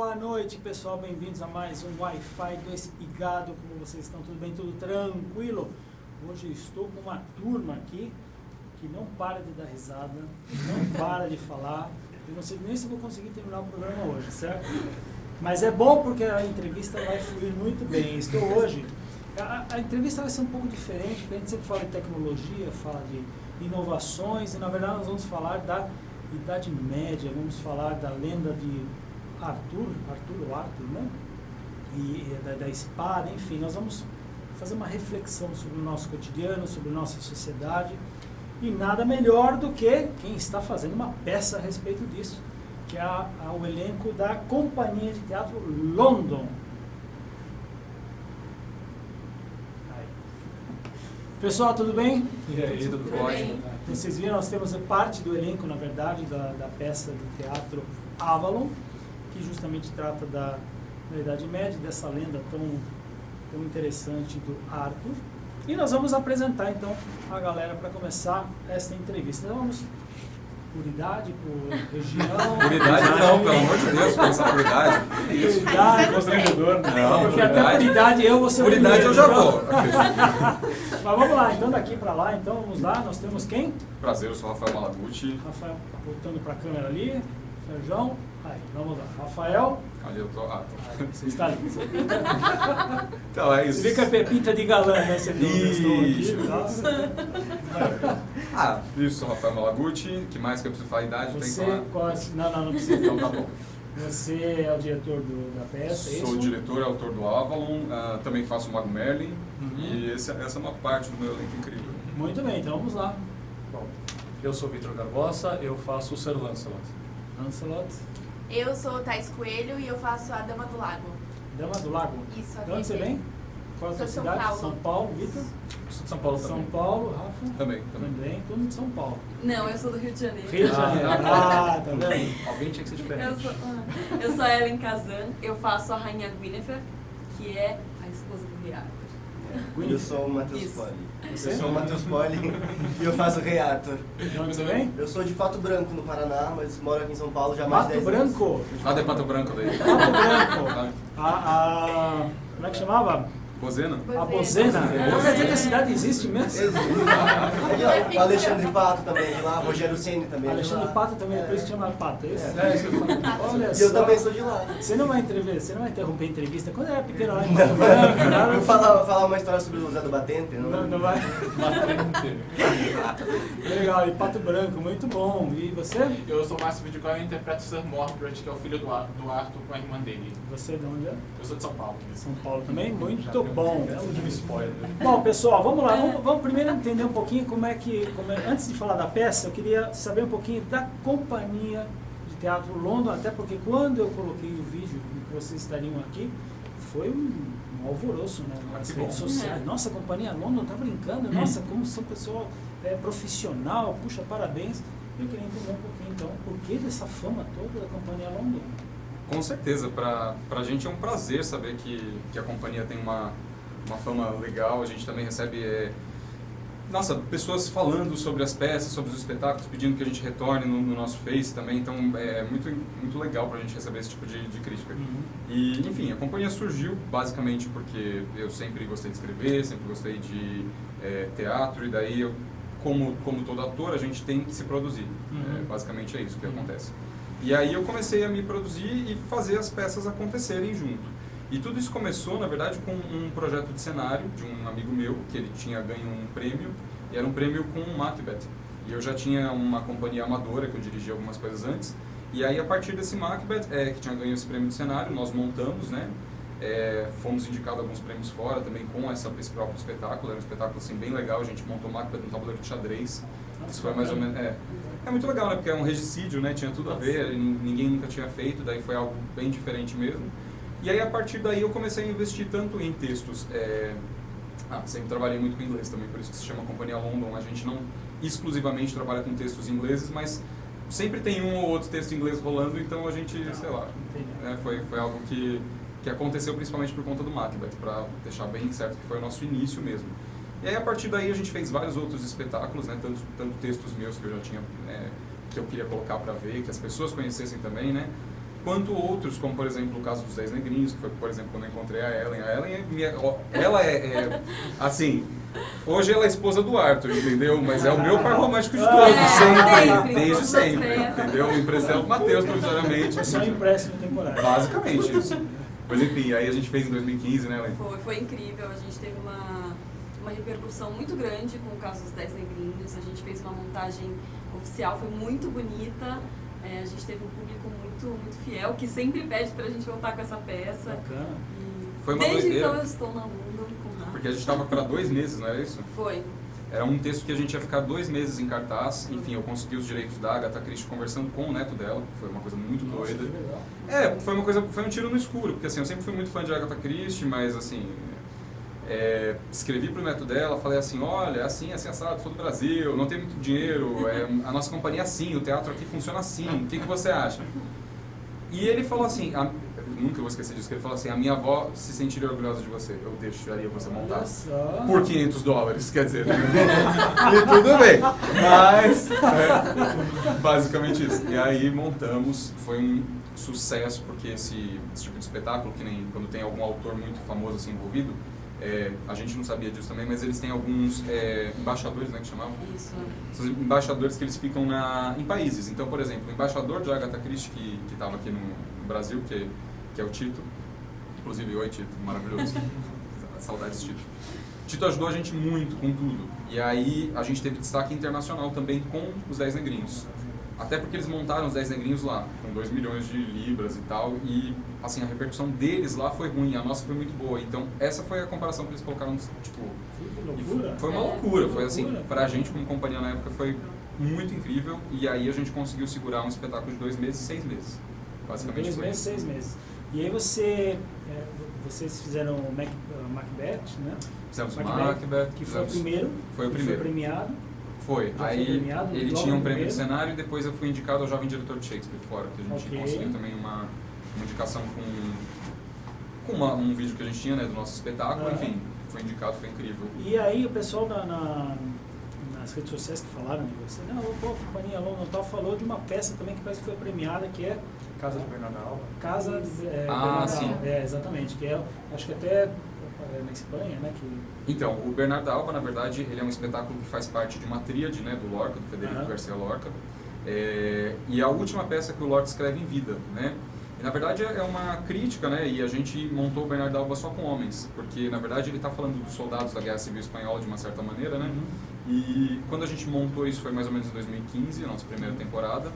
Boa noite, pessoal. Bem-vindos a mais um Wi-Fi do Espigado. Como vocês estão? Tudo bem? Tudo tranquilo? Hoje eu estou com uma turma aqui que não para de dar risada, não para de falar. Eu não sei nem se vou conseguir terminar o programa hoje, certo? Mas é bom porque a entrevista vai fluir muito bem. Estou hoje... A entrevista vai ser um pouco diferente, porque a gente sempre fala de tecnologia, fala de inovações, e na verdade nós vamos falar da Idade Média, vamos falar da lenda de Arthur, né? E da espada, enfim, nós vamos fazer uma reflexão sobre o nosso cotidiano, sobre a nossa sociedade, e nada melhor do que quem está fazendo uma peça a respeito disso, que é o elenco da Companhia de Teatro London. Pessoal, tudo bem? E aí, tudo bem? Vocês viram, nós temos parte do elenco, na verdade, da peça de teatro Avalon, que justamente trata da Idade Média, dessa lenda tão interessante do Arthur. E nós vamos apresentar, então, a galera para começar essa entrevista. Então, vamos por idade, por região... Por idade não, pelo amor de Deus, começar por idade. Por idade, constrangedor. Não, porque até por idade eu vou ser o primeiro. Por idade eu já vou. Mas vamos lá, então daqui para lá, então vamos lá, nós temos quem? Prazer, eu sou Rafael Malaguti. Rafael, voltando para a câmera ali, Sérgio, aí, vamos lá, Rafael. Ali eu tô, Você está ali. Então é isso. Você vê que a Pepita de galã, né? Você viu que eu estou aqui. Isso, sou Rafael Malaguti. Que mais que eu preciso falar? Idade? Você, tem que falar? não precisa. Então tá bom. Você é o diretor da peça, é isso? Sou o diretor e autor do Avalon, também faço o Mago Merlin, e essa é uma parte do meu elenco incrível. Muito bem, então vamos lá. Bom, eu sou Vitor Garbosa, eu faço o Sir Lancelot. Lancelot. Eu sou Thais Coelho e eu faço a Dama do Lago. Dama do Lago? Isso, a De onde você vem? Qual é a sua Sou cidade? São Paulo. São Paulo, Vitor? Sou de São Paulo também. São Paulo, Rafa? Também. Todo mundo de São Paulo. Não, eu sou do Rio de Janeiro. Rio de Janeiro. Tá vendo? Alguém tinha que ser diferente. Eu sou a Ellen Kazan, eu faço a Rainha Guinevere, que é a esposa do Rei Arthur. Eu sou o Matheus Isso. Poli. Você? Eu sou o Matheus Poli e eu faço o Rei Arthur. De onde você vem? Eu sou de Pato Branco, no Paraná, mas moro aqui em São Paulo já há mais de Pato 10 anos. Branco. De Pato Branco daí. Pato Branco. Como é que chamava? Bozena? A Bozena. Então quer dizer que a cidade existe mesmo? Ali, ó, o Alexandre Pato também de lá, Rogério Ceni também de Alexandre lá. Pato também, é por isso que chama Pato, é isso? Olha E eu só. também sou de lá. Você não vai interromper a entrevista? Quando eu era pequeno lá em Pato Branco, Eu vou falar uma história sobre o Zé do Batente. não vai. Legal, e Pato Branco, muito bom. E você? Eu sou o Márcio Vidigal e eu interpreto o Sir Mordred, que é o filho do Arthur com a irmã dele. Você de onde é? Eu sou de São Paulo. São Paulo também? Muito bom. É um último spoiler. Bom, pessoal, vamos lá. Vamos primeiro entender um pouquinho antes de falar da peça, eu queria saber um pouquinho da Companhia de Teatro London, até porque quando eu coloquei o vídeo que vocês estariam aqui, foi um alvoroço, né? Nas Que redes bom. sociais. Nossa, a Companhia London tá brincando. Nossa, como são pessoal profissional. Puxa, parabéns. Eu queria entender um pouquinho, então, por que dessa fama toda da Companhia London? Com certeza, pra gente é um prazer saber que a companhia tem uma fama legal. A gente também recebe pessoas falando sobre as peças, sobre os espetáculos, pedindo que a gente retorne no nosso Face também. Então é muito legal pra gente receber esse tipo de crítica. E, enfim, a companhia surgiu basicamente porque eu sempre gostei de escrever, sempre gostei de teatro, e daí como todo ator, a gente tem que se produzir. Basicamente é isso que acontece. E aí eu comecei a me produzir e fazer as peças acontecerem junto. E tudo isso começou, na verdade, com um projeto de cenário de um amigo meu, que ele tinha ganho um prêmio, e era um prêmio com Macbeth. E eu já tinha uma companhia amadora, que eu dirigia algumas coisas antes, e aí a partir desse Macbeth, que tinha ganho esse prêmio de cenário, nós montamos, né? Fomos indicados alguns prêmios fora também com esse próprio espetáculo. Era um espetáculo assim, bem legal, a gente montou Macbeth no tabuleiro de xadrez. Isso foi mais ou menos... É muito legal, né? Porque é um regicídio, né? Tinha tudo a ver, ninguém nunca tinha feito, daí foi algo bem diferente mesmo. E aí, a partir daí, eu comecei a investir tanto em textos... sempre trabalhei muito com inglês também, por isso que se chama Companhia London. A gente não exclusivamente trabalha com textos em inglês, mas sempre tem um ou outro texto em inglês rolando, então a gente, sei lá... Foi algo que aconteceu principalmente por conta do Macbeth, para deixar bem certo que foi o nosso início mesmo. E aí, a partir daí, a gente fez vários outros espetáculos, né? Tanto textos meus que eu já tinha, que eu queria colocar para ver, que as pessoas conhecessem também, né? quanto outros, como por exemplo o caso dos 10 Negrinhos, que foi, por exemplo, quando eu encontrei a Ellen. A Ellen ela é assim, hoje ela é esposa do Arthur, entendeu? Mas é o meu par romântico de todos, sempre, desde sempre, entendeu? Eu emprestei ela pro Matheus provisoriamente. É só um empréstimo temporário. Basicamente isso. Mas enfim, aí a gente fez em 2015, né, Ellen? Foi incrível, a gente teve uma repercussão muito grande com o caso dos 10 Negrinhos, a gente fez uma montagem oficial, foi muito bonita, a gente teve um público muito fiel, que sempre pede pra gente voltar com essa peça. Bacana. E Foi uma desde doideira. então eu estou na London com nada. Porque a gente tava para 2 meses, não era isso? Foi. Era um texto que a gente ia ficar 2 meses em cartaz. Enfim, eu consegui os direitos da Agatha Christie conversando com o neto dela, que foi uma coisa muito Nossa, doida. que legal. Foi um tiro no escuro, porque assim, eu sempre fui muito fã de Agatha Christie, mas assim, escrevi pro neto dela, falei assim, olha, é assim, assado, sou do Brasil, não tem muito dinheiro, a nossa companhia é assim, o teatro aqui funciona assim, o que você acha? E ele falou assim, nunca vou esquecer disso, que ele falou assim, a minha avó se sentiria orgulhosa de você, eu deixaria você montar Olha só. por $500, quer dizer, e tudo bem, mas basicamente isso. E aí montamos, foi um sucesso, porque esse tipo de espetáculo, que nem quando tem algum autor muito famoso assim envolvido, a gente não sabia disso também, mas eles têm alguns embaixadores, né, que chamavam? Isso. São embaixadores que eles ficam em países. Então, por exemplo, o embaixador de Agatha Christie, que estava aqui no Brasil, que é o Tito. Inclusive, oi Tito, maravilhoso. Saudades, Tito. Tito ajudou a gente muito com tudo. E aí a gente teve destaque internacional também com os 10 Negrinhos. Até porque eles montaram os 10 Negrinhos lá, com 2 milhões de libras e tal, e assim, a repercussão deles lá foi ruim, a nossa foi muito boa. Então, essa foi a comparação que eles colocaram, tipo... Que loucura. Foi uma loucura, foi assim, loucura. pra gente como companhia na época foi muito incrível, e aí a gente conseguiu segurar um espetáculo de 2 meses, 6 meses. Basicamente 2 foi meses, isso. 6 meses. E aí vocês fizeram o Macbeth, né? Fizemos Macbeth, que foi o primeiro. Foi o que primeiro. Foi premiado. Foi. Já foi Aí premiado, ele logo tinha um no prêmio de primeiro. cenário e depois eu fui indicado ao Jovem Diretor de Shakespeare fora, que a gente Ok. conseguiu também uma indicação com um vídeo que a gente tinha, né, do nosso espetáculo, enfim, foi indicado, foi incrível. E aí o pessoal nas redes sociais que falaram de você, não, pô, a companhia London tal, falou de uma peça também que parece que foi premiada, que é Casa de Bernardo Alba. Casa Ah, Bernardo sim. Alba. Exatamente, que acho que até na Espanha, né? Então, o Bernardo Alba, na verdade, ele é um espetáculo que faz parte de uma tríade, né, do Lorca, do Federico Garcia Lorca, e a última peça que o Lorca escreve em vida, né? E, na verdade, é uma crítica, né, e a gente montou o Bernardo Alba só com homens, porque, na verdade, ele está falando dos soldados da Guerra Civil Espanhola, de uma certa maneira, né? E quando a gente montou isso foi mais ou menos em 2015, a nossa primeira temporada.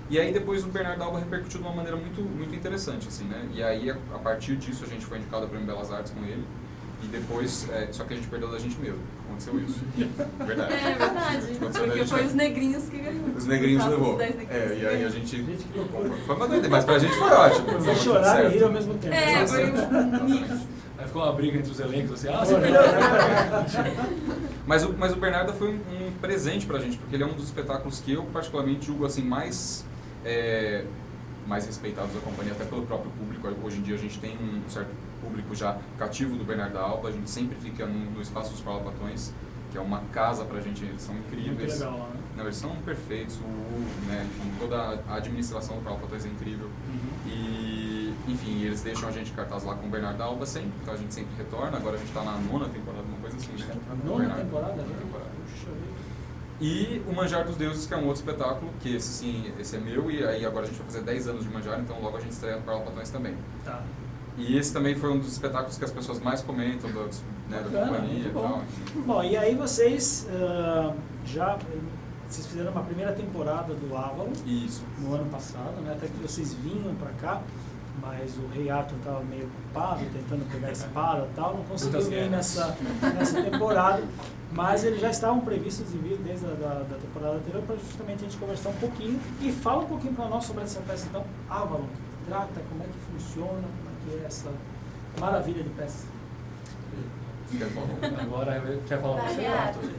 E aí depois o Bernardo Alba repercutiu de uma maneira muito, muito interessante, assim, né? E aí a partir disso a gente foi indicado ao Prêmio Belas Artes com ele. E depois, só que a gente perdeu da gente mesmo. Aconteceu isso. Verdade. É verdade, porque foi os negrinhos que ganhou. Os negrinhos Os levou. 10 negrinhos E aí a ganhou. gente... Foi uma doideira, mas pra gente foi ótimo. Vocês Tava tudo choraram e certo. riram ao mesmo tempo. Foi um mix. Aí ficou uma briga entre os elencos, assim, você perdeu. Mas o Bernardo foi um presente pra gente, porque ele é um dos espetáculos que eu particularmente julgo assim, mais respeitados da companhia, até pelo próprio público. Hoje em dia a gente tem um certo público já cativo do Bernardo Alba, a gente sempre fica no espaço dos Parlapatões, que é uma casa pra gente, eles são incríveis. Muito legal lá, né? Não, eles são perfeitos, né, enfim, toda a administração do Parlapatões é incrível. E, enfim, eles deixam a gente em cartaz lá com o Bernardo Alba sempre, então a gente sempre retorna. Agora a gente está na 9ª temporada, uma coisa assim, né? Nona temporada, né? Nona temporada. Puxa vida. E o Manjar dos Deuses, que é um outro espetáculo, que esse sim, esse é meu, e aí agora a gente vai fazer 10 anos de Manjar, então logo a gente estreia no Parlapatões também. Tá. E esse também foi um dos espetáculos que as pessoas mais comentam da Bacana, companhia muito e bom. tal. Enfim. Bom, e aí vocês vocês fizeram uma primeira temporada do Avalon Isso. no ano passado, né? Até que vocês vinham pra cá, mas o Rei Arthur estava meio ocupado, tentando pegar a espada e tal, não conseguiu Muitas vir guerras. nessa temporada, mas eles já estavam previstos em vir desde a temporada anterior para justamente a gente conversar um pouquinho e fala um pouquinho para nós sobre essa peça, então, Avalon, que trata, como é que funciona, como é que é essa maravilha de peça. Quer falar? Agora, quer falar você, Arthur?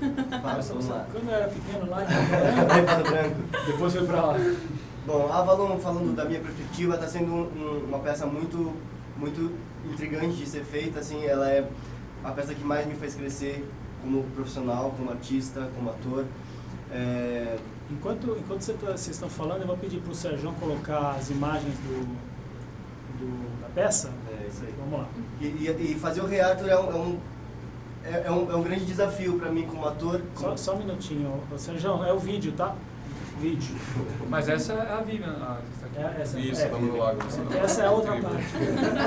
Vamos lá. Quando eu era pequeno lá, Vai para o branco. Depois foi pra lá. Bom, Avalon, falando da minha perspectiva, está sendo uma peça muito, muito intrigante de ser feita. Assim, ela é a peça que mais me fez crescer como profissional, como artista, como ator. enquanto vocês estão falando, eu vou pedir para o Sérgio colocar as imagens da peça? É isso aí. Vamos lá. E fazer o Rei Arthur é um grande desafio para mim como ator. Só um minutinho, Sérgio, é o vídeo, tá? Vídeo. Mas essa é a Vivian. Isso, Dama do Lago. Essa é a outra parte.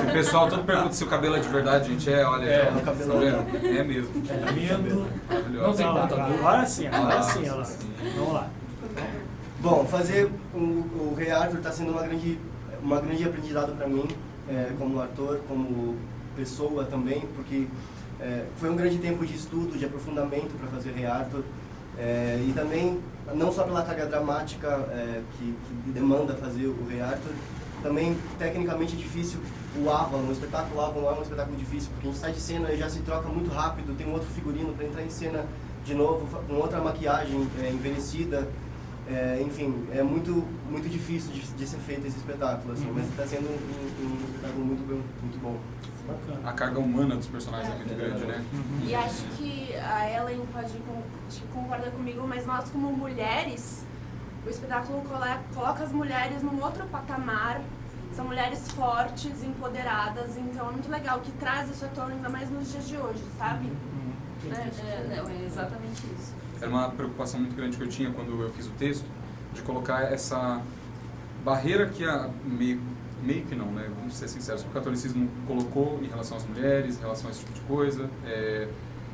O pessoal todo pergunta se o cabelo é de verdade, gente. Olha, o cabelo é mesmo. É lindo. Não tem Não, contador. agora sim, olha lá. Vamos lá. Bom, fazer o Rei Arthur está sendo uma grande aprendizado para mim, como ator, como pessoa também, porque foi um grande tempo de estudo, de aprofundamento para fazer o Rei Arthur, e também, não só pela carga dramática que demanda fazer o Rei Arthur, também tecnicamente é difícil. O espetáculo Avalon é um espetáculo difícil, porque a gente sai de cena e já se troca muito rápido, tem um outro figurino para entrar em cena de novo, com outra maquiagem envelhecida. Enfim, é muito difícil de ser feito esse espetáculo, assim, mas está sendo um espetáculo muito bom. Bacana. A carga humana dos personagens é muito grande, né? E acho que a Ellen pode concordar comigo, mas nós como mulheres, o espetáculo coloca as mulheres num outro patamar. São mulheres fortes, empoderadas, então é muito legal, que traz isso à tona ainda mais nos dias de hoje, sabe? É exatamente isso. Era uma preocupação muito grande que eu tinha quando eu fiz o texto, de colocar essa barreira que meio que não, né? Vamos ser sinceros, que o catolicismo colocou em relação às mulheres, em relação a esse tipo de coisa.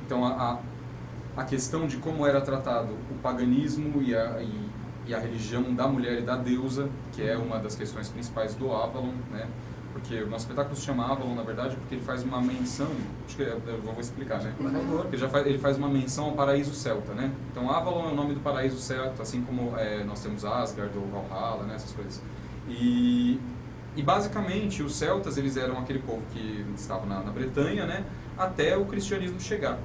Então, a questão de como era tratado o paganismo e a religião da mulher e da deusa, que é uma das questões principais do Avalon, né? Porque o nosso espetáculo se chama Avalon, na verdade, porque ele faz uma menção, acho que eu vou explicar, né? Porque ele faz uma menção ao paraíso celta, né? Então, Avalon é o nome do paraíso celta, assim como nós temos Asgard ou Valhalla, né? Essas coisas. E basicamente, os celtas, eles eram aquele povo que estava na Bretanha, né? Até o cristianismo chegar.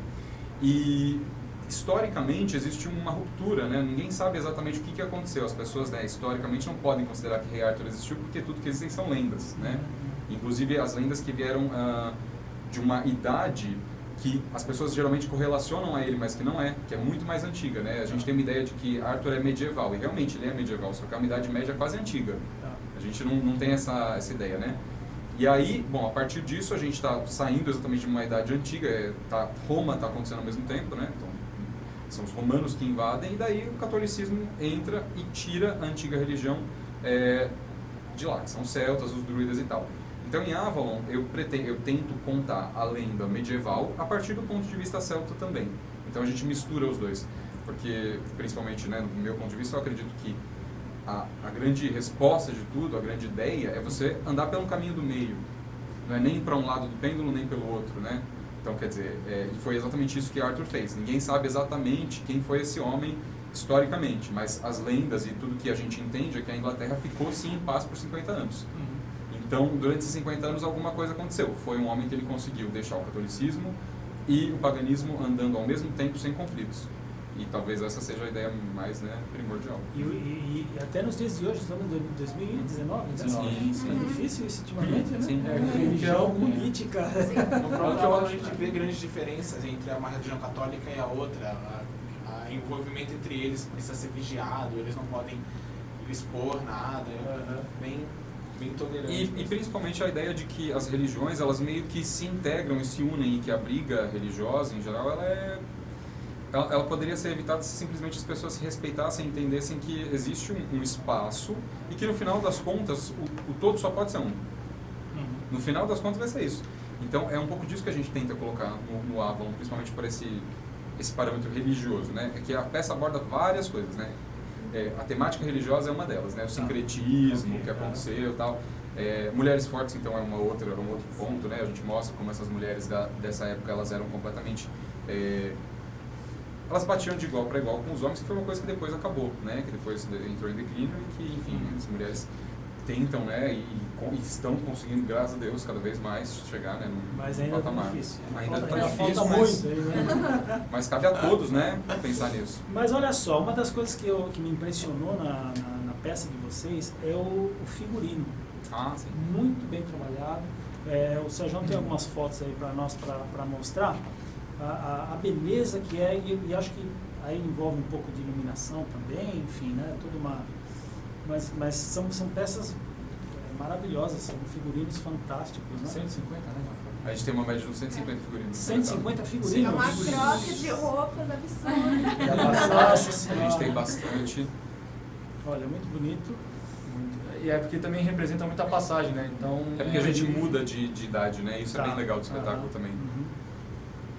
E historicamente existe uma ruptura, né? Ninguém sabe exatamente o que aconteceu. As pessoas, né, historicamente não podem considerar que Rei Arthur existiu, porque tudo que existem são lendas, né? Inclusive as lendas que vieram de uma idade que as pessoas geralmente correlacionam a ele, mas que não é, que é muito mais antiga, né? A gente tem uma ideia de que Arthur é medieval, e realmente ele é medieval, só que é uma idade média quase antiga. A gente não tem essa ideia, né? E aí, bom, a partir disso a gente está saindo exatamente de uma idade antiga, Roma está acontecendo ao mesmo tempo, né? Então, são os romanos que invadem, e daí o catolicismo entra e tira a antiga religião de lá, que são os celtas, os druidas e tal. Então, em Avalon, eu tento contar a lenda medieval a partir do ponto de vista celta também. Então, a gente mistura os dois, porque, principalmente, né, no meu ponto de vista, eu acredito que a grande resposta de tudo, a grande ideia, é você andar pelo caminho do meio. Não é nem para um lado do pêndulo, nem pelo outro, né? Então, quer dizer, foi exatamente isso que Arthur fez. Ninguém sabe exatamente quem foi esse homem historicamente, mas as lendas e tudo que a gente entende é que a Inglaterra ficou, sim, em paz por 50 anos. Então, durante esses 50 anos, alguma coisa aconteceu. Foi um homem que ele conseguiu deixar o catolicismo e o paganismo andando ao mesmo tempo, sem conflitos. E talvez essa seja a ideia mais, né, primordial. E até nos dias de hoje, estamos em 2019, né? Sim. É difícil isso ultimamente, né? Sim. Religião, política. No próprio a gente vê grandes diferenças entre uma religião católica e a outra. O envolvimento entre eles precisa ser vigiado, eles não podem expor nada, bem tolerante. E principalmente a ideia de que as religiões, elas meio que se integram e se unem, e que a briga religiosa, em geral, ela poderia ser evitada se simplesmente as pessoas se respeitassem e entendessem que existe um espaço e que no final das contas o todo só pode ser um. No final das contas vai ser isso. Então é um pouco disso que a gente tenta colocar no Avalon, principalmente por esse parâmetro religioso, né? É que a peça aborda várias coisas, né? A temática religiosa é uma delas, né? O sincretismo, o que aconteceu e tal. Mulheres fortes, então, é um outro ponto, né? A gente mostra como essas mulheres dessa época, elas eram completamente... elas batiam de igual para igual com os homens, que foi uma coisa que depois acabou, né? Que depois entrou em declínio e que, enfim, as mulheres tentam, né? E estão conseguindo, graças a Deus, cada vez mais chegar, né? Mas ainda patamar. é difícil. Ainda está falta difícil, muito aí, né? mas cabe a todos, né? Pensar nisso. Mas olha só, uma das coisas que me impressionou na peça de vocês é o figurino. Sim. Muito bem trabalhado. O Sérgio tem algumas fotos aí para nós para mostrar a beleza que é, e acho que aí envolve um pouco de iluminação também, enfim, né? Tudo mas são peças maravilhosas, são figurinos fantásticos, né? 150, né? A gente tem uma média de 150 figurinos. 150 É figurinos. uma troca de roupas absurda. Nossa A Senhora. gente tem bastante. Olha, muito bonito. E é porque também representa muita passagem, né? Então, É porque a gente muda de idade, né? Isso é Tá. bem legal do espetáculo também. Uhum.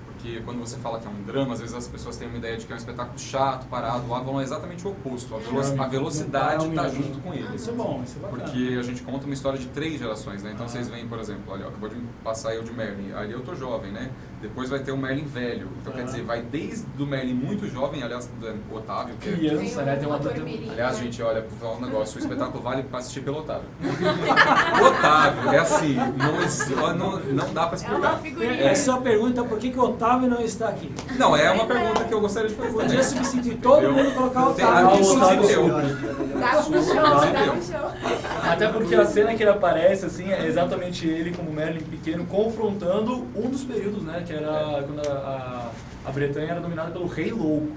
Porque quando você fala que é um drama, às vezes as pessoas têm uma ideia de que é um espetáculo chato, parado. O Avalon é exatamente o oposto. A velocidade está junto com ele. Isso é bom, isso é bacana. Porque a gente conta uma história de 3 gerações, né? Então vocês veem, por exemplo, olha, acabou de passar eu de Merlin, ali eu tô jovem, né? Depois vai ter o Merlin velho. Então quer dizer, vai desde o Merlin muito jovem, aliás, o Otávio, que é... criança, né? Tem uma Aliás, gente, olha, por falar um negócio, o espetáculo vale para assistir pelo Otávio. O Otávio é assim, não dá para É uma explicar. figurinha. É só pergunta por que o Otávio não está aqui. Não, é uma pergunta que eu gostaria de fazer. Podia substituir todo mundo e colocar o Tem- Otávio. inclusive eu. Dá um show, dá um show. Até porque a cena que ele aparece, assim, é exatamente ele como Merlin pequeno confrontando um dos períodos, né? Que era quando a Bretanha era dominada pelo Rei Louco.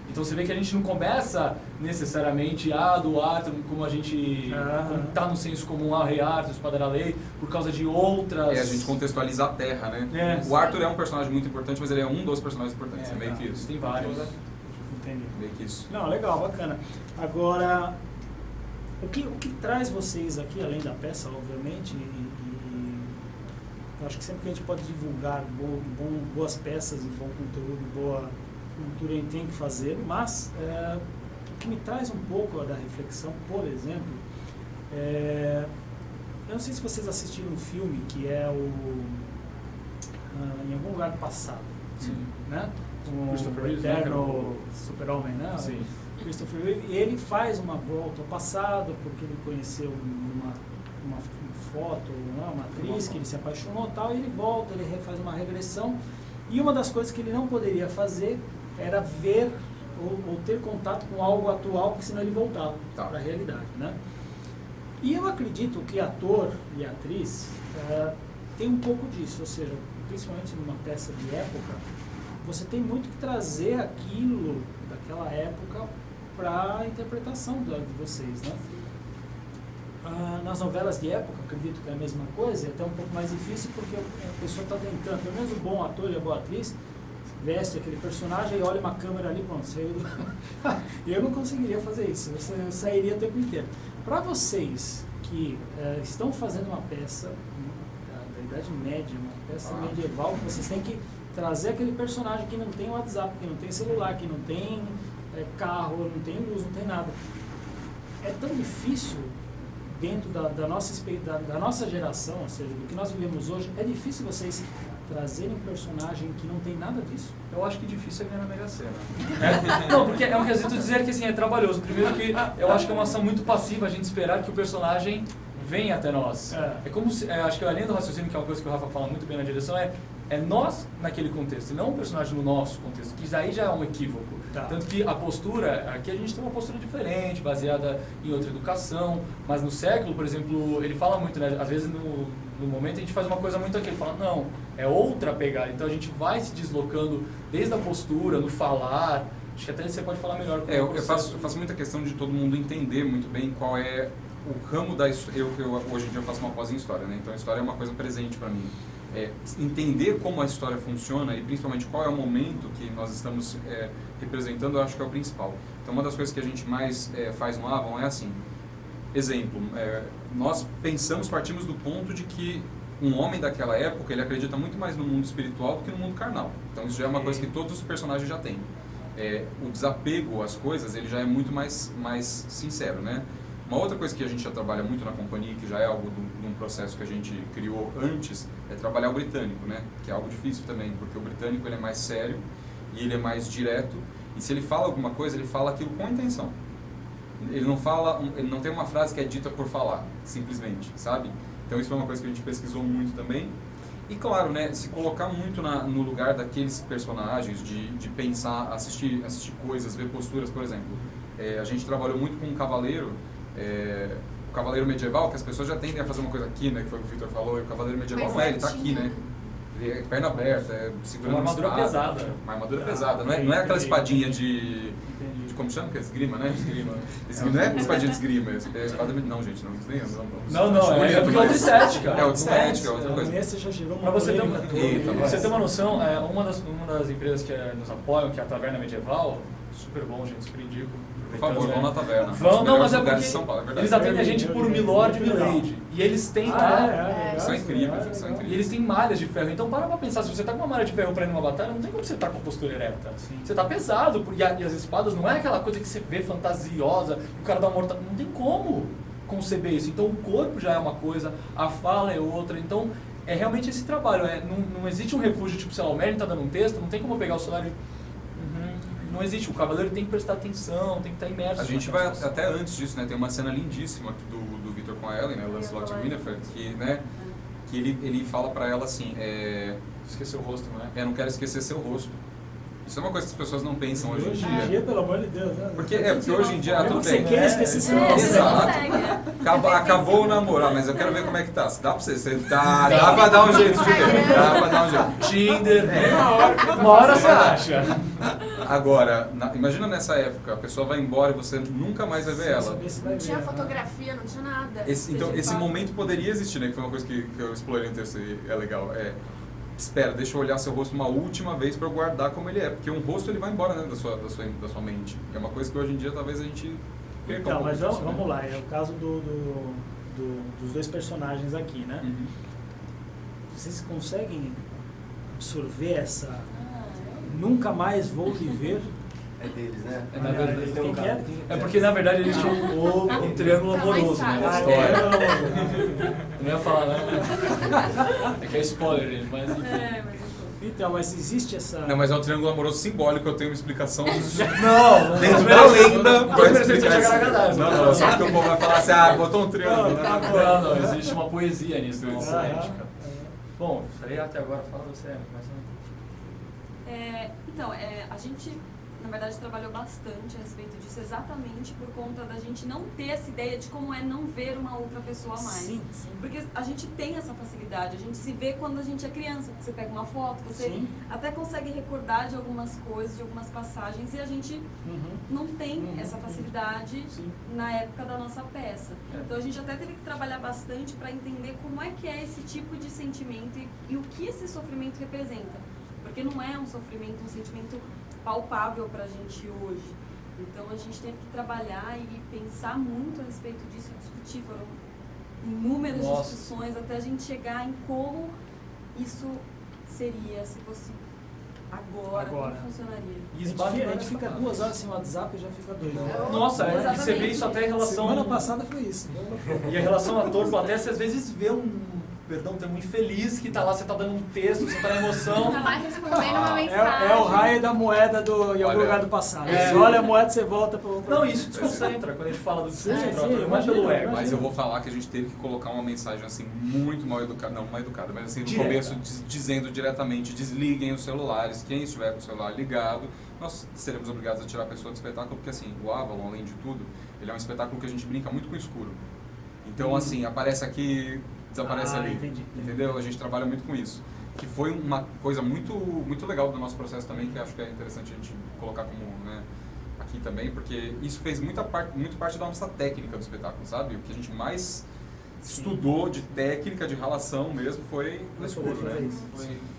Então você vê que a gente não começa necessariamente do Arthur, como a gente tá no senso comum, o Rei Arthur, Espada da Lei, por causa de outras... A gente contextualiza a Terra, né? O Arthur é um personagem muito importante, mas ele é um dos personagens importantes. É meio que isso. Tem vários. Entendi. Meio que isso. Não, legal, bacana. Agora, o que traz vocês aqui, além da peça, obviamente, eu acho que sempre que a gente pode divulgar boas peças e bom conteúdo, boa cultura, a gente tem que fazer, mas o que me traz um pouco da reflexão, por exemplo, eu não sei se vocês assistiram um filme que é Em Algum Lugar do Passado, Sim. né? Com Christopher o Reeve, né, eterno super-homem, né? Sim. Christopher Reeve, e ele faz uma volta ao passado porque ele conheceu uma foto, uma atriz que ele se apaixonou e tal, e ele volta, ele faz uma regressão, e uma das coisas que ele não poderia fazer era ver ou ter contato com algo atual, porque senão ele voltava para a realidade, né? E eu acredito que ator e atriz tem um pouco disso, ou seja, principalmente numa peça de época, você tem muito que trazer aquilo daquela época para a interpretação de vocês, né? Nas novelas de época, acredito que é a mesma coisa, é até um pouco mais difícil porque a pessoa está tentando, pelo menos o bom ator e a boa atriz, veste aquele personagem e olha uma câmera ali, pronto, saiu do... Eu não conseguiria fazer isso, eu sairia o tempo inteiro. Para vocês que estão fazendo uma peça da Idade Média, uma peça medieval, vocês têm que trazer aquele personagem que não tem WhatsApp, que não tem celular, que não tem carro, não tem luz, não tem nada. É tão difícil dentro da nossa geração, ou seja, do que nós vivemos hoje, é difícil vocês trazerem um personagem que não tem nada disso? Eu acho que difícil é ganhar na Mega Sena. Não, porque é um quesito dizer que assim, é trabalhoso. Primeiro que eu acho que é uma ação muito passiva a gente esperar que o personagem venha até nós. É como se, acho que além do raciocínio, que é uma coisa que o Rafa fala muito bem na direção, é nós naquele contexto, e não o personagem no nosso contexto, que daí já é um equívoco. Tá. Tanto que a postura, aqui a gente tem uma postura diferente, baseada em outra educação, mas no século, por exemplo, ele fala muito, né? Às vezes no momento a gente faz uma coisa muito aqui, ele fala, não, é outra pegada, então a gente vai se deslocando desde a postura, no falar, acho que até você pode falar melhor. Eu faço muita questão de todo mundo entender muito bem qual é o ramo da história. Hoje em dia eu faço uma pós em história, né? Então a história é uma coisa presente para mim. Entender como a história funciona e principalmente qual é o momento que nós estamos representando, eu acho que é o principal. Então uma das coisas que a gente mais faz no Avalon é assim, exemplo, nós partimos do ponto de que um homem daquela época, ele acredita muito mais no mundo espiritual do que no mundo carnal. Então isso já é uma coisa que todos os personagens já têm. O desapego às coisas, ele já é muito mais sincero, né? Uma outra coisa que a gente já trabalha muito na companhia, que já é algo de um processo que a gente criou antes, é trabalhar o britânico, né? Que é algo difícil também, porque o britânico ele é mais sério e ele é mais direto, e se ele fala alguma coisa, ele fala aquilo com intenção. Ele não tem uma frase que é dita por falar, simplesmente, sabe? Então isso foi uma coisa que a gente pesquisou muito também. E claro, né, se colocar muito no lugar daqueles personagens, de pensar, assistir coisas, ver posturas, por exemplo. A gente trabalhou muito com um cavaleiro, o cavaleiro medieval, que as pessoas já tendem a fazer uma coisa aqui, né, que foi o que o Victor falou, e o cavaleiro medieval não é, ele está aqui, né? Ele é perna aberta, segurando uma armadura pesada. Uma armadura pesada, não é aquela espadinha de como chama? Que é esgrima, né? Esgrima. Não é espadinha de esgrima, é espada de... Não, gente, não. Não, é porque é outra estética. É outra estética, é outra coisa. Esse já gerou Pra uma você ter polêmica. você ter uma noção, uma das empresas que nos apoiam, que é a Taverna Medieval, super bom, gente, super indico. Por favor, vão na taverna. Vão, não, mas é lugares porque de São Paulo, é verdade. eles atendem a gente por Milord e Milady. E eles têm lá... São incríveis, gente, são E incríveis. eles têm malhas de ferro. Então para pra pensar, se você tá com uma malha de ferro pra ir numa batalha, não tem como você tá com a postura ereta. Você tá pesado, e as espadas não é aquela coisa que você vê fantasiosa, que o cara dá uma morta... Não tem como conceber isso. Então o corpo já é uma coisa, a fala é outra. Então é realmente esse trabalho. Não existe um refúgio, tipo, sei lá, o Merlin tá dando um texto, não tem como eu pegar o celular e... Não existe, o cavaleiro tem que prestar atenção, tem que estar imerso. A gente vai até antes disso, né? Tem uma cena lindíssima do Victor com a Ellen, né? O Lancelot e Guinevere, que, né? Que ele fala pra ela assim, Esqueceu o rosto, não é? não quero esquecer seu rosto. Isso é uma coisa que as pessoas não pensam hoje em Hoje dia. em dia, pelo amor de Deus, né? Porque hoje em dia, tudo Você bem. quer esquecer seu É, rosto. você Exato. consegue. Acabou o namoro, mas eu quero ver como é que tá. Se dá pra você dá pra dar um jeito de ver. Dá pra dar um jeito. Tinder, uma hora você acha. Agora, imagina nessa época, a pessoa vai embora e você nunca mais vai ver ela. Saber se vai Não tinha ver, né? fotografia, não tinha nada. Então, esse momento poderia existir, né? Que foi uma coisa que eu explorei no texto e é legal. Espera, deixa eu olhar seu rosto uma última vez para eu guardar como ele é. Porque um rosto ele vai embora, né, da sua mente. É uma coisa que hoje em dia talvez a gente perca Então, um pouco mas disso, vamos né? lá, é o caso dos dois personagens aqui, né? Uhum. Vocês conseguem absorver essa nunca mais vou viver? É deles, né? É, na verdade, Eles têm um quem que é? caso. É porque na verdade eles tinham um triângulo Tá mais amoroso, né? Na fácil. história. Eu não ia falar, né? É que é spoiler, gente, mas enfim. Então, mas existe essa... Não, mas é um triângulo amoroso simbólico, eu tenho uma explicação Não, dentro da lenda. Não, Vai não, você explicar tinha isso. agradável. Não, só porque o povo vai falar assim, botou um triângulo. Não, tá Não, existe uma poesia nisso, uma Sim. poética. Bom, isso aí até agora fala você, mas Então, a gente, na verdade, trabalhou bastante a respeito disso exatamente por conta da gente não ter essa ideia de como é não ver uma outra pessoa a mais. Sim, sim. Porque a gente tem essa facilidade, a gente se vê quando a gente é criança. Você pega uma foto, você Sim. até consegue recordar de algumas coisas, de algumas passagens, e a gente não tem essa facilidade Sim. na época da nossa peça. Então a gente até teve que trabalhar bastante para entender como é que é esse tipo de sentimento e o que esse sofrimento representa. Porque não é um sofrimento, um sentimento palpável para a gente hoje. Então a gente teve que trabalhar e pensar muito a respeito disso, discutir, foram inúmeras discussões até a gente chegar em como isso seria, se fosse agora. Como funcionaria. A gente fica 2 horas sem WhatsApp e já fica doido. Nossa, e Exatamente. você vê isso até em relação... Semana passada foi isso. E a relação ator-plateia, você às vezes vê termo infeliz que tá lá, você tá dando um texto, você tá na emoção. Tá lá respondendo uma mensagem. É o raio da moeda em algum lugar do passado. Você olha a moeda, você volta pro... Não, isso desconcentra quando a gente fala do desconcentra, sim, não é pelo ego. Mas eu vou falar que a gente teve que colocar uma mensagem assim muito mal educada, não mal educada, mas assim no Direta. começo dizendo diretamente, desliguem os celulares, quem estiver com o celular ligado, nós seremos obrigados a tirar a pessoa do espetáculo, porque assim, o Avalon, além de tudo, ele é um espetáculo que a gente brinca muito com o escuro. Então assim, aparece aqui, desaparece ali, entendi. entendeu? A gente trabalha muito com isso. Que foi uma coisa muito, muito legal do nosso processo também, que acho que é interessante a gente colocar como, né, aqui também, porque isso fez muito parte da nossa técnica do espetáculo, sabe? O que a gente mais estudou de técnica, de relação mesmo, foi no escuro, né?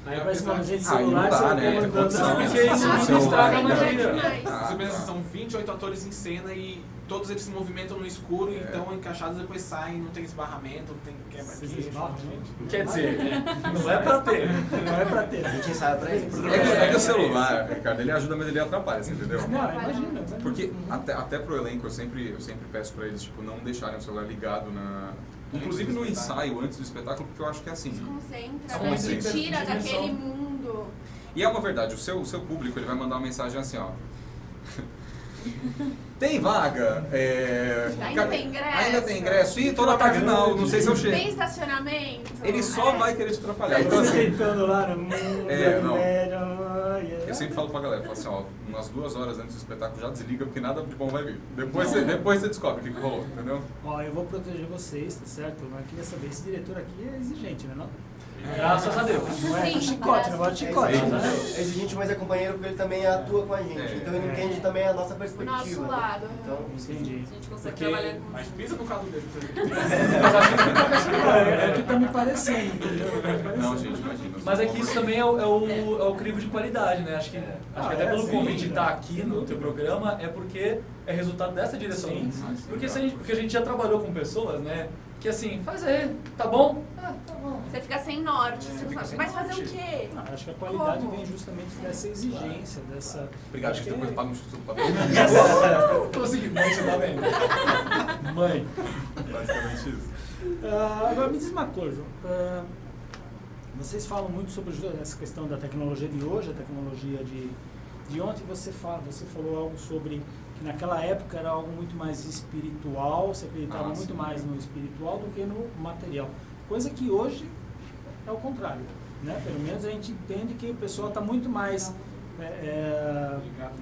Aí aparece uma gente Aí celular, não dá, você né? vai mandando... Condição. Porque isso Não, não estraga a não, magia. Você pensa assim, são 28 atores em cena e todos eles se movimentam no escuro, então encaixados depois saem, não tem esbarramento, não tem quebra-queixo. Quer dizer, não é pra ter. Não é pra ter. A gente ensaia pra isso. É que o celular, Ricardo, ele ajuda, mas ele atrapalha, você entendeu? Não, imagina. Porque até pro elenco eu sempre peço pra eles, tipo, não deixarem o celular ligado inclusive no ensaio, antes do espetáculo, porque eu acho que é assim. Desconcentra, né? Sim. Te tira daquele mundo. E é uma verdade, o seu público, ele vai mandar uma mensagem assim, ó. Tem vaga? Ainda tem ingresso? Ainda tem ingresso? Ih, tô na Cardinal, não sei se eu Tem chego. estacionamento? Ele só vai querer te atrapalhar. Então, Você assim, tentando lá no mundo, não. velho, eu sempre falo pra galera, falo assim, ó, umas 2 horas antes do espetáculo, já desliga, porque nada de bom vai vir. Depois você descobre o que rolou, entendeu? Ó, eu vou proteger vocês, tá certo? Mas eu queria saber, esse diretor aqui é exigente, né? Não? Graças a Deus. Não é Sim, chicote, não é chicote. É exigente, mas é companheiro porque ele também atua com a gente. Então ele entende também a nossa O perspectiva. nosso né? lado. Então, Entendi. A gente consegue Porque- trabalhar com... Mas pisa no calo dele. É o que tá me parecendo, entendeu? Tá me parecendo. Não, gente, imagina. Mas é que isso também é o crivo de qualidade, né? Acho que até pelo sim, convite de né? estar aqui no teu programa é porque é resultado dessa direção. Sim, Porque a gente já trabalhou com pessoas, né? Que assim, faz aí, tá bom? Ah, tá bom. Você fica sem norte. Você fica fala, sem mas fazer norte. o quê? Ah, acho que a qualidade Como? vem justamente dessa exigência, dessa... Obrigado, acho gente. que Depois é- paga um chute do papel. Consegui, mãe, você tá vendo? Mãe. Basicamente isso. Agora me diz uma coisa, vocês falam muito sobre essa questão da tecnologia de hoje, a tecnologia de ontem. Você falou algo sobre que naquela época era algo muito mais espiritual, você acreditava muito sim. mais no espiritual do que no material. Coisa que hoje é o contrário, né? Pelo menos a gente entende que o pessoal está muito mais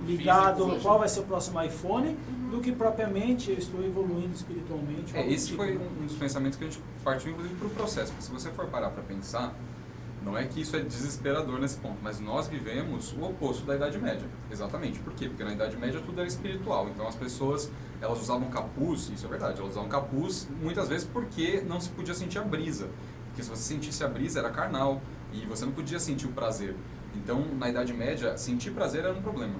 ligado Físico, qual vai ser o próximo iPhone do que propriamente eu estou evoluindo espiritualmente. algo do Esse tipo. foi um dos pensamentos que a gente partiu, inclusive, para o processo. Porque se você for parar para pensar, não é que isso é desesperador nesse ponto, mas nós vivemos o oposto da Idade Média. Exatamente. Por quê? Porque na Idade Média tudo era espiritual. Então as pessoas, elas usavam capuz, isso é verdade, elas usavam capuz muitas vezes porque não se podia sentir a brisa. Porque se você sentisse a brisa era carnal e você não podia sentir o prazer. Então na Idade Média, sentir prazer era um problema.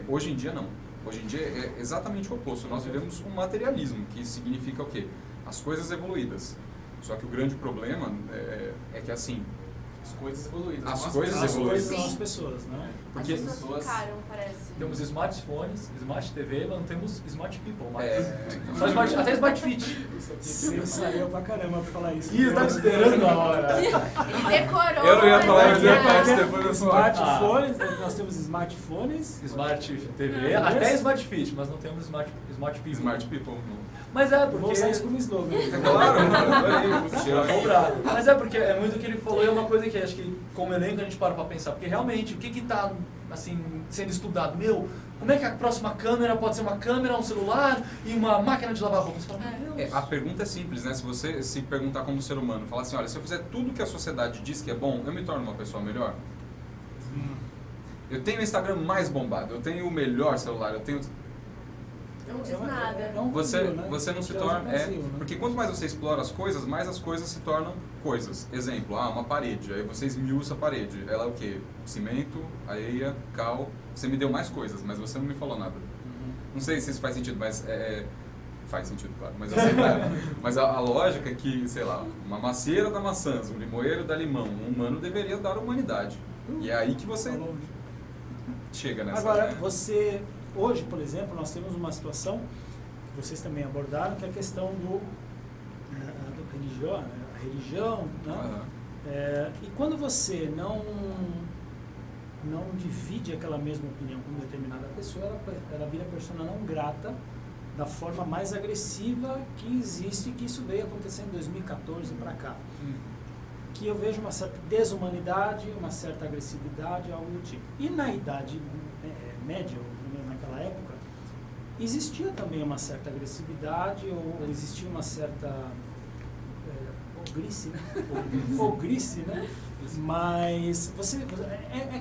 Hoje em dia não. Hoje em dia é exatamente o oposto. Nós vivemos um materialismo, que significa o quê? As coisas evoluídas. Só que o grande problema é que assim, As coisas evoluídas. As Nossa, coisas As coisas evoluídas. são as pessoas, né? porque As pessoas ficaram, parece. Temos smartphones, smart TV, mas não temos smart people. Mas então, só até smart fit. Você saiu pra caramba pra falar isso. Ih, eu tava esperando a hora. Ele decorou. Eu não ia falar, mas eu ia é. falar isso depois eu sou. Smartphones, nós temos smartphones. Smart TV, até smart fit, mas não temos smart people. Smart people. Não. Mas é Vou porque... usar isso como slogan. É claro, adorei. Tirar cobrado. Mas é porque é muito o que ele falou e é uma coisa que acho que como elenco a gente para pra pensar. Porque realmente, o que que tá assim, sendo estudado? Como é que a próxima câmera pode ser uma câmera, um celular e uma máquina de lavar roupa? Você fala, meu Deus. A pergunta é simples, né? Se você se perguntar como ser humano, falar assim, olha, se eu fizer tudo que a sociedade diz que é bom, eu me torno uma pessoa melhor? Eu tenho o Instagram mais bombado, eu tenho o melhor celular, eu tenho... Não diz nada. É um Você, vazio, né? você não se É um torna... vazio, né? Porque quanto mais você explora as coisas, mais as coisas se tornam coisas. Exemplo, uma parede, aí você esmiuça a parede. Ela é o quê? Cimento, areia, cal. Você me deu mais coisas, mas você não me falou nada. Não sei se isso faz sentido, mas faz sentido, claro. Mas, assim, mas a lógica é que, sei lá, uma macieira dá maçãs, um limoeiro dá limão. Um humano deveria dar humanidade. E é aí que você chega nessa... Agora, né? você, hoje, por exemplo, nós temos uma situação que vocês também abordaram, que é a questão do a religião, né? Aham. E quando você não divide aquela mesma opinião com determinada pessoa, ela vira persona não grata da forma mais agressiva que existe, que isso veio acontecendo em 2014 para cá. Que eu vejo uma certa desumanidade, uma certa agressividade, algo do tipo. E na Idade Média, ou pelo menos naquela época, existia também uma certa agressividade, ou existia uma certa ogrice, né? Ogrice, né? Mas é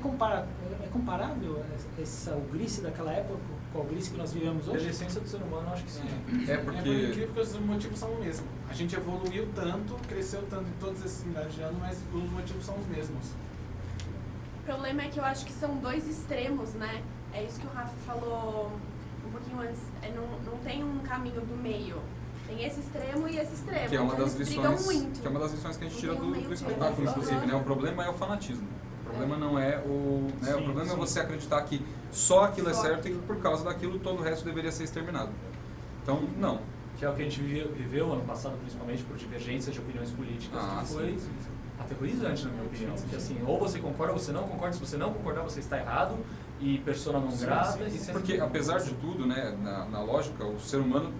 comparável essa ogrice daquela época com a ogrice que nós vivemos Pela hoje? essência do ser humano, acho que sim. É Por porque... incrível que os motivos são os mesmos. A gente evoluiu tanto, cresceu tanto em todos esses milhares de anos, mas os motivos são os mesmos. O problema é que eu acho que são dois extremos, né? É isso que o Rafa falou um pouquinho antes. Não tem um caminho do meio. Tem esse extremo e esse extremo. Que é uma Então, das eles brigam lições, muito. que é uma das lições que a gente Não tira tem um do meio espetáculo, termo. inclusive, né? O problema é o fanatismo. O problema não é o... Né? Sim, o problema é sim. você acreditar que só aquilo é Só certo e aquilo. que por causa daquilo todo o resto deveria ser exterminado. Então, não. Que é o que a gente viveu ano passado, principalmente por divergências de opiniões políticas, que foi sim. aterrorizante, na minha opinião. Porque assim, ou você concorda ou você não concorda. Se você não concordar, você está errado. E persona não grata. E Porque, apesar de tudo, né, na lógica, o ser humano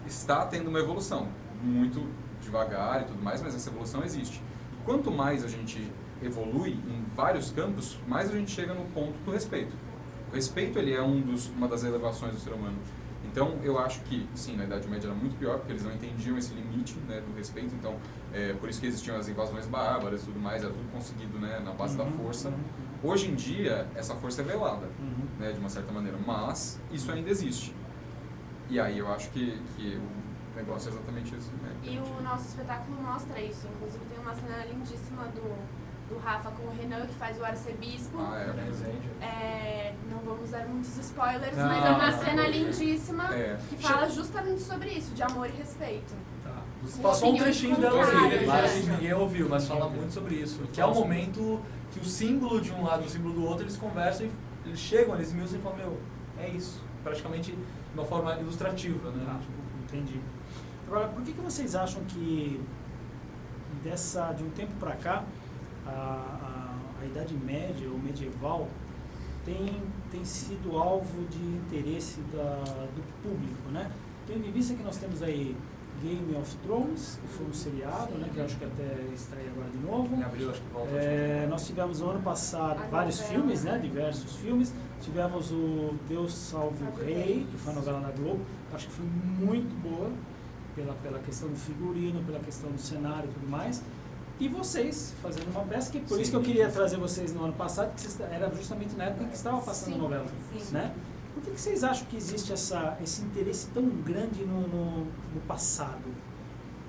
está tendo uma evolução. Muito devagar e tudo mais, mas essa evolução existe. E quanto mais a gente evolui em vários campos, mais a gente chega no ponto do respeito. O respeito, ele é uma das elevações do ser humano. Então, eu acho que, sim, na Idade Média era muito pior, porque eles não entendiam esse limite, né, do respeito. Então, por isso que existiam as invasões bárbaras e tudo mais, era tudo conseguido, né, na base da força. Hoje em dia, essa força é velada, né, de uma certa maneira, mas isso ainda existe. E aí eu acho que o negócio é exatamente isso. Né? E o nosso espetáculo mostra isso. Inclusive tem uma cena lindíssima do Rafa com o Renan, que faz o arcebispo. Não vamos dar muitos spoilers, mas é uma cena lindíssima que fala justamente sobre isso, de amor e respeito. Passou um trechinho dela ali, mas né? ninguém ouviu, mas fala muito sobre isso. Que é o momento que o símbolo de um lado e o símbolo do outro, eles conversam e eles chegam, eles esmiuçam e falam, meu, é isso. Praticamente de uma forma ilustrativa, né? Entendi. Agora, por que vocês acham que de um tempo para cá, a Idade Média, ou medieval, tem sido alvo de interesse do público, né? Tendo em vista que nós temos aí Game of Thrones, que foi um seriado, né, que eu acho que até estreia agora de novo. Em abril, acho que volta. Nós tivemos no ano passado vários filmes, né, diversos filmes. Tivemos o Deus Salve o Rei, que foi a novela da Globo. Acho que foi muito boa, pela questão do figurino, pela questão do cenário e tudo mais. E vocês fazendo uma peça, que por isso que eu queria trazer vocês no ano passado, que era justamente na época que estava passando a novela, né? Por que vocês acham que existe esse interesse tão grande no passado?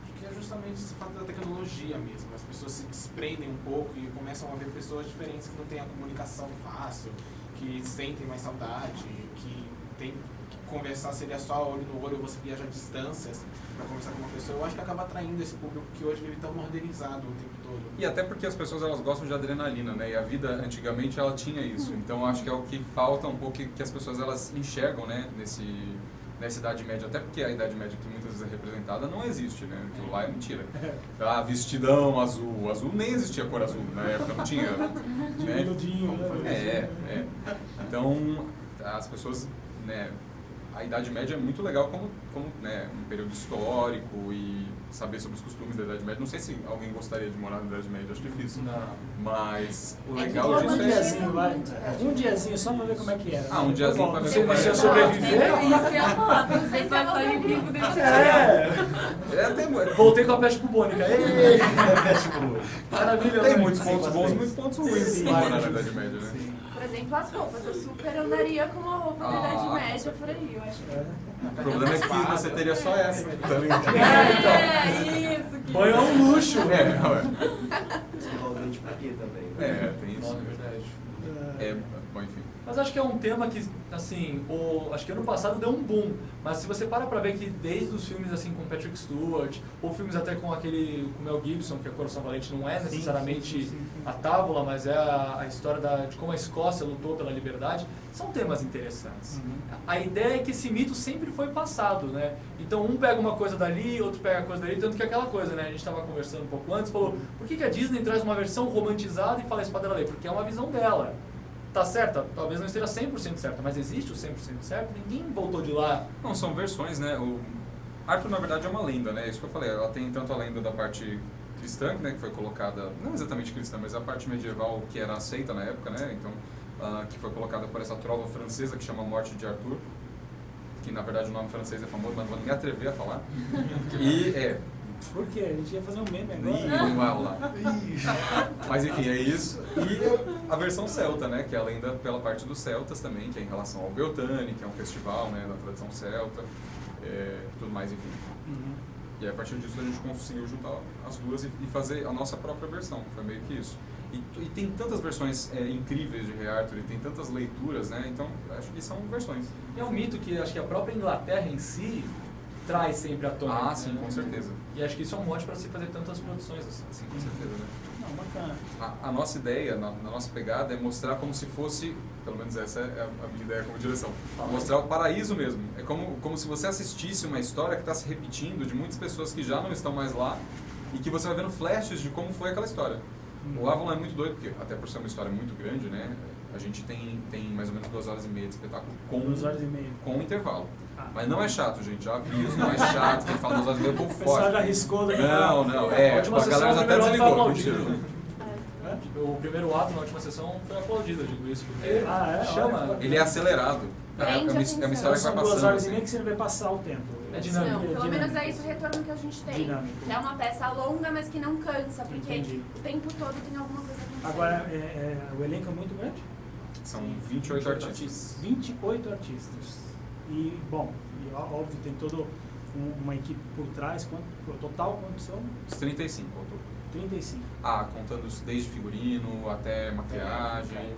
Acho que é justamente esse fato da tecnologia mesmo. As pessoas se desprendem um pouco e começam a ver pessoas diferentes que não têm a comunicação fácil, que sentem mais saudade, que tem que conversar seria só olho no olho, você viaja distâncias para conversar com uma pessoa. Eu acho que acaba atraindo esse público que hoje vive tão modernizado o tempo todo. E até porque as pessoas elas gostam de adrenalina, né? E a vida antigamente ela tinha isso. Então acho que é o que falta um pouco que as pessoas elas enxergam, né? Nessa Idade Média, até porque a Idade Média que muitas vezes é representada não existe, né? Aquilo lá é mentira. Ah, vestidão azul. Azul nem existia cor azul, na época não tinha. Né? Então as pessoas, né? A Idade Média é muito legal como né, um período histórico e saber sobre os costumes da Idade Média. Não sei se alguém gostaria de morar na Idade Média, acho difícil. Não. Mas o legal disso Um diazinho, vai. Um diazinho só pra ver como é que era. Um diazinho pra ver como é que Você era. sobreviver? É isso que eu ia falar, vocês vai sair vivo desse Voltei com a peste bubônica. Maravilha. Tem muitos pontos bons e muitos pontos ruins de morar na Idade Média, né? Por exemplo, as roupas. Eu super andaria com uma roupa da Idade Média por aí, eu acho. O problema é que você teria só essa, tá ligado? isso. Banho é um luxo. Envolvente pra quê também? Tem isso. Não, é verdade. Bom, enfim. Mas acho que é um tema que, assim, acho que ano passado deu um boom. Mas se você para ver que desde os filmes assim com Patrick Stewart, ou filmes até com aquele com Mel Gibson, que a Coração Valente não é necessariamente a tábula, mas é a história de como a Escócia lutou pela liberdade, são temas interessantes. A ideia é que esse mito sempre foi passado, né? Então um pega uma coisa dali, outro pega a coisa dali, tanto que aquela coisa, né? A gente estava conversando um pouco antes, falou, por que a Disney traz uma versão romantizada e fala a espada da lei? Porque é uma visão dela. Tá certa? Talvez não esteja 100% certa, mas existe o 100% certo? Ninguém voltou de lá. Não, são versões, né? O Arthur, na verdade, é uma lenda, né? Isso que eu falei. Ela tem tanto a lenda da parte cristã, né? Que foi colocada, não exatamente cristã, mas a parte medieval que era aceita na época, né? Então, que foi colocada por essa trova francesa que chama Morte de Arthur. Que, na verdade, o nome francês é famoso, mas não vou nem atrever a falar. Por quê? A gente ia fazer um meme agora. Não vai rolar. Mas enfim, é isso. E a versão celta, né? Que é a lenda pela parte dos celtas também, que é em relação ao Beltane, que é um festival, né? Da tradição celta, tudo mais, enfim. E a partir disso a gente conseguiu juntar as duas e fazer a nossa própria versão. Foi meio que isso. E tem tantas versões incríveis de Rei Arthur, e tem tantas leituras, né? Então, acho que são versões. É um mito que acho que a própria Inglaterra em si traz sempre à tona. Sim, com certeza. E acho que isso é um mote para se fazer tantas produções assim. Com certeza, né? Não, bacana. A nossa ideia, na nossa pegada, é mostrar como se fosse, pelo menos essa é a minha ideia como direção, mostrar o paraíso mesmo. É como se você assistisse uma história que está se repetindo de muitas pessoas que já não estão mais lá e que você vai vendo flashes de como foi aquela história. O Avalon é muito doido, porque até por ser uma história muito grande, né? A gente tem mais ou menos 2h30 de espetáculo com 2h30. Com intervalo. Mas não é chato, gente. Já aviso, não é chato. Quem fala 2h30 eu O pessoal já arriscou daqui. Não. A última A galera já sessão até do desligou. Melhor Mentira. Eu O primeiro ato na última sessão foi aplaudido, eu digo isso, porque chama. Ele é acelerado. É uma história que vai São 2 passando. horas e Assim. meia que você não vai passar o tempo. É dinâmico. Não, pelo menos é esse o retorno que a gente tem. Dinâmico. Que é uma peça longa, mas que não cansa, porque Entendi. o tempo todo tem alguma coisa acontecendo. Agora, o elenco é muito grande? São 28 artistas. 28 artistas. E, bom, óbvio, tem toda uma equipe por trás. O total, quantos são? Os 35 ao todo. 35. Contando desde figurino até maquiagem,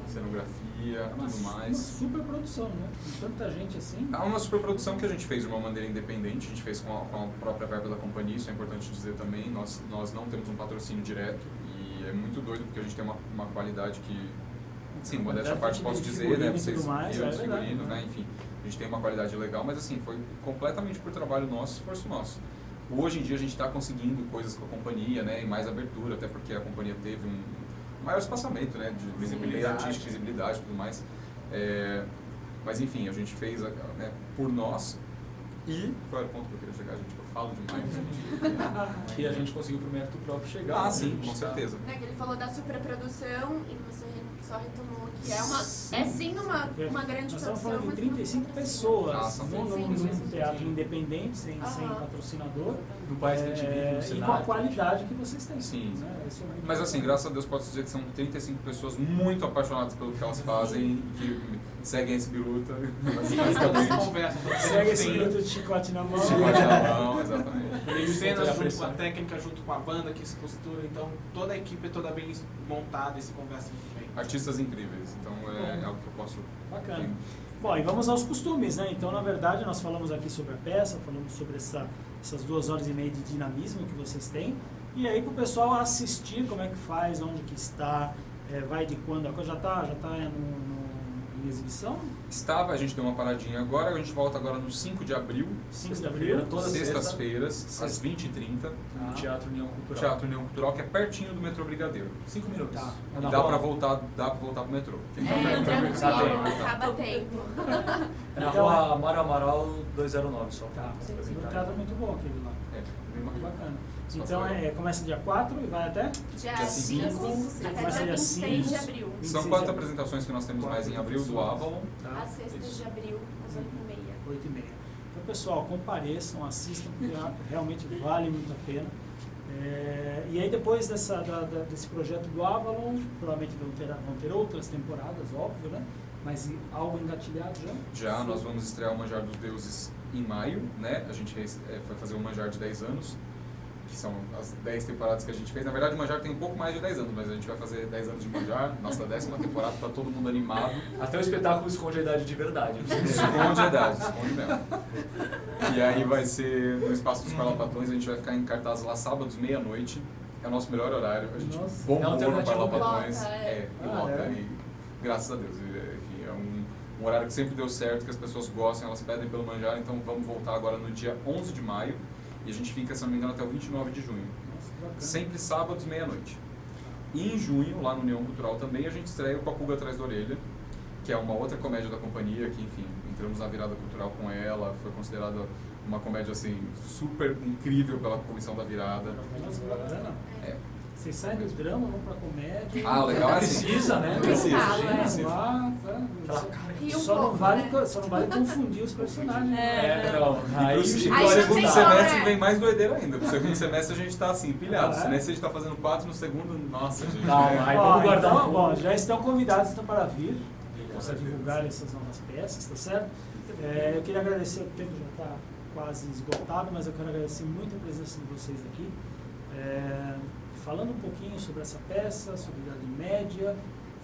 cenografia, tudo Uma mais. super produção, né? Com tanta gente assim. Há uma superprodução que a gente fez de uma maneira independente, a gente fez com a própria verba da companhia, isso é importante dizer também. Nós não temos um patrocínio direto e é muito doido porque a gente tem uma qualidade que, sim, modéstia à parte posso dizer, né? Vocês viram os figurinos, né? Enfim, a gente tem uma qualidade legal, mas assim, foi completamente por trabalho nosso, esforço nosso. Hoje em dia a gente está conseguindo coisas com a companhia, né? E mais abertura, até porque a companhia teve um maior espaçamento, né? De visibilidade, artística, visibilidade e tudo mais. Mas enfim, a gente fez por nós. E qual era o ponto que eu queria chegar, gente? Eu falo demais. Que a gente conseguiu pro mérito próprio chegar. Sim, com certeza. Que ele falou da superprodução e você só retomou que é sim uma grande Nós produção. estamos falando de mas 35 uma pessoas, são num teatro independente, sem patrocinador, Do país que a gente vive, no e com a cenário. qualidade que vocês têm. Sim. Né? Isso é muito Mas assim, graças a Deus posso dizer que são 35 pessoas muito apaixonadas pelo que elas fazem, que seguem esse biruta, basicamente. Conversa. segue esse minuto de chicote na mão. Chicote na mão, exatamente. Tem cenas junto com pressão. a técnica, junto com a banda que se costura, então toda a equipe é toda bem montada e se conversa muito bem. Artistas incríveis, então é algo que eu posso... Bacana. Bom, e vamos aos costumes, né? Então, na verdade, nós falamos aqui sobre a peça, falamos sobre essas 2 horas e meia de dinamismo que vocês têm. E aí, para o pessoal assistir, como é que faz, onde que está, vai de quando a coisa já está em exibição? Estava, a gente deu uma paradinha agora, a gente volta agora no 5 de abril, 5 de abril, toda sextas-feiras, às 20h30, No Teatro União no Cultural. Teatro União Cultural, que é pertinho do metrô Brigadeiro. 5 minutos. Tá. E dá pra voltar pro metrô. Quem tá perto, tranquilo, Tá. acaba tempo. É na Então, rua Mário Amaral 209 só. Tá, Pra o tentar. teatro é muito bom aquele lá. bem Muito bacana. bacana. Espaço Então, legal. começa dia 4 e vai até? Dia Dia 5 cinco, até começa dia dia 26 de 5. abril. São 26 4 de apresentações que nós temos mais em abril do Avalon. Tá? Às sextas de abril, às 8h30. 8h30. Então, pessoal, compareçam, assistam, porque realmente vale muito a pena. E aí, depois desse projeto do Avalon, provavelmente vão ter outras temporadas, óbvio, né? Mas algo engatilhado já? Já nós vamos estrear o Manjar dos Deuses em maio, né? A gente vai fazer um Manjar de 10 anos, que são as 10 temporadas que a gente fez. Na verdade, o Manjar tem um pouco mais de 10 anos, mas a gente vai fazer 10 anos de Manjar, nossa 10ª temporada, tá todo mundo animado. Até o espetáculo esconde a idade de verdade. Esconde a idade, esconde mesmo. E aí vai ser no Espaço dos Parlapatões, a gente vai ficar em cartaz lá sábados, meia-noite. É o nosso melhor horário, a gente Nossa. bombou É no alternativo Parlapatões. lota, E lota, e graças a Deus. Enfim, é um horário que sempre deu certo, que as pessoas gostam, elas pedem pelo Manjar, então vamos voltar agora no dia 11 de maio. E a gente fica, se não me engano, até o 29 de junho. Nossa, que bacana. Sempre sábados, meia-noite. E em junho, lá no União Cultural também, a gente estreia o Com a Pulga Atrás da Orelha, que é uma outra comédia da companhia, que, enfim, entramos na virada cultural com ela, foi considerada uma comédia, assim, super incrível pela comissão da virada. Nossa, que bacana. É. Vocês saem do drama, vão pra comédia. Ah, legal é assim. Precisa, né? Precisa, Precisa, Lá, Aquela tá? E um Só não pouco, vale né? confundir os personagens. né? Não. Aí E o pro Chicote já segundo tem semestre hora. vem mais doideira ainda. Pro segundo semestre a gente tá assim, pilhado. Ah, é? Se nesse a gente tá fazendo 4, no segundo, nossa, gente. Calma, aí Ó, vamos guardar então, um bom, pouco. já estão convidados então, para vir, Com para certeza. divulgar essas novas peças, tá certo? Eu queria agradecer, o tempo já está quase esgotado, mas eu quero agradecer muito a presença de vocês aqui. Falando um pouquinho sobre essa peça, sobre a Idade Média,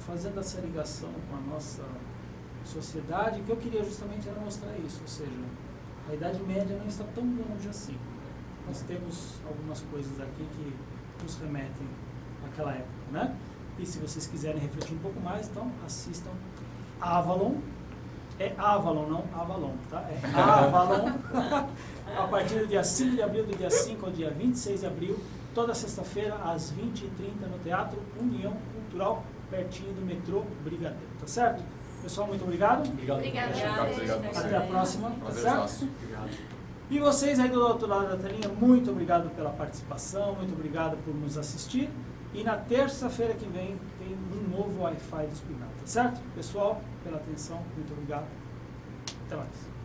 fazendo essa ligação com a nossa sociedade, que eu queria justamente era mostrar isso, ou seja, a Idade Média não está tão longe assim. Nós temos algumas coisas aqui que nos remetem àquela época, né? E se vocês quiserem refletir um pouco mais, então assistam Avalon. É Avalon, não Avalon, tá? É Avalon. A partir do dia 5 de abril, do dia 5 ao dia 26 de abril, toda sexta-feira, às 20h30, no Teatro União Cultural, pertinho do metrô Brigadeiro, tá certo? Pessoal, muito obrigado. Obrigado. Obrigada. Obrigado a você. Até a próxima, tá Prazer certo? nosso. Obrigado. E vocês aí do outro lado da telinha, muito obrigado pela participação, muito obrigado por nos assistir. E na terça-feira que vem tem um novo Wi-Fi do Espinal, tá certo? Pessoal, pela atenção, muito obrigado. Até mais.